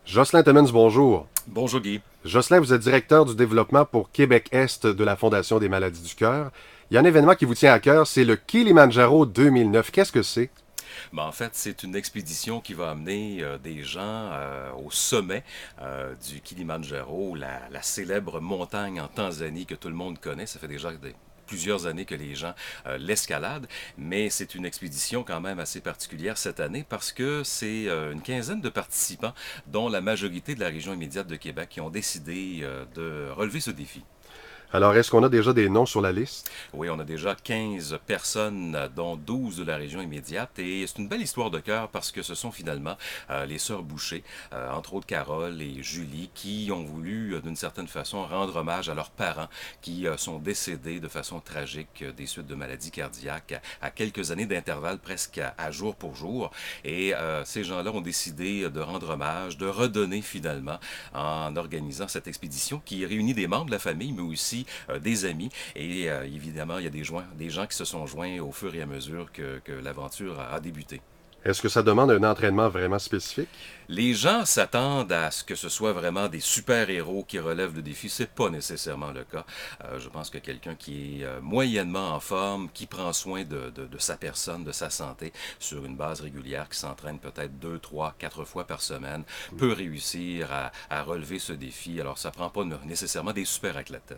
Jocelyn Timmins, bonjour. Bonjour Guy. Jocelyn, vous êtes directeur du développement pour Québec-Est de la Fondation des maladies du cœur. Il y a un événement qui vous tient à cœur, c'est le Kilimanjaro 2009. Qu'est-ce que c'est? En fait, c'est une expédition qui va amener des gens au sommet du Kilimanjaro, la célèbre montagne en Tanzanie que tout le monde connaît. Ça fait déjà plusieurs années que les gens l'escaladent, mais c'est une expédition quand même assez particulière cette année parce que c'est une quinzaine de participants, dont la majorité de la région immédiate de Québec, qui ont décidé de relever ce défi. Alors, est-ce qu'on a déjà des noms sur la liste? Oui, on a déjà 15 personnes, dont 12 de la région immédiate. Et c'est une belle histoire de cœur parce que ce sont finalement les sœurs Boucher, entre autres Carole et Julie, qui ont voulu, d'une certaine façon, rendre hommage à leurs parents qui sont décédés de façon tragique des suites de maladies cardiaques à quelques années d'intervalle, presque à jour pour jour. Et ces gens-là ont décidé de rendre hommage, de redonner finalement en organisant cette expédition qui réunit des membres de la famille, mais aussi des amis. Et évidemment, il y a des gens qui se sont joints au fur et à mesure que l'aventure a débuté. Est-ce que ça demande un entraînement vraiment spécifique? Les gens s'attendent à ce que ce soit vraiment des super-héros qui relèvent le défi. C'est pas nécessairement le cas. Je pense que quelqu'un qui est moyennement en forme, qui prend soin de sa personne, de sa santé, sur une base régulière, qui s'entraîne peut-être 2, 3, 4 fois par semaine, peut réussir à relever ce défi. Alors, ça prend pas nécessairement des super-athlètes.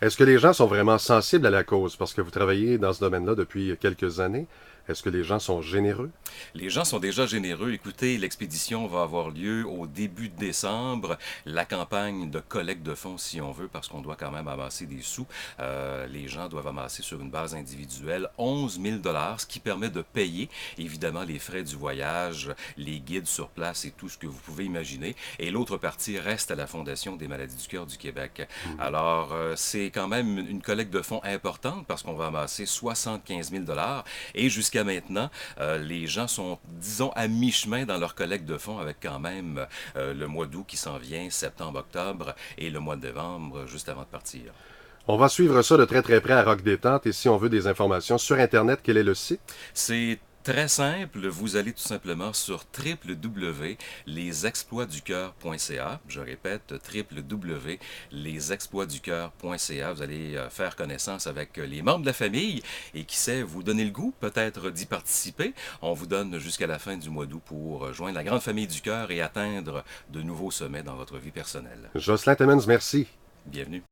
Est-ce que les gens sont vraiment sensibles à la cause? Parce que vous travaillez dans ce domaine-là depuis quelques années. Est-ce que les gens sont généreux? Les gens sont déjà généreux. Écoutez, l'expédition va avoir lieu au début de décembre. La campagne de collecte de fonds, si on veut, parce qu'on doit quand même amasser des sous. Les gens doivent amasser sur une base individuelle 11 000 ce qui permet de payer évidemment les frais du voyage, les guides sur place et tout ce que vous pouvez imaginer. Et l'autre partie reste à la Fondation des maladies du cœur du Québec. Alors, c'est quand même une collecte de fonds importante parce qu'on va amasser 75 000 et jusqu'à maintenant, les gens sont, disons, à mi-chemin dans leur collecte de fonds avec quand même le mois d'août qui s'en vient, septembre, octobre et le mois de novembre juste avant de partir. On va suivre ça de très très près à Rock Détente et si on veut des informations sur Internet, quel est le site? C'est très simple, vous allez tout simplement sur www.lesexploitsducoeur.ca. Je répète, www.lesexploitsducoeur.ca. Vous allez faire connaissance avec les membres de la famille et qui sait, vous donner le goût peut-être d'y participer. On vous donne jusqu'à la fin du mois d'août pour joindre la grande famille du cœur et atteindre de nouveaux sommets dans votre vie personnelle. Jocelyn Timmins, merci. Bienvenue.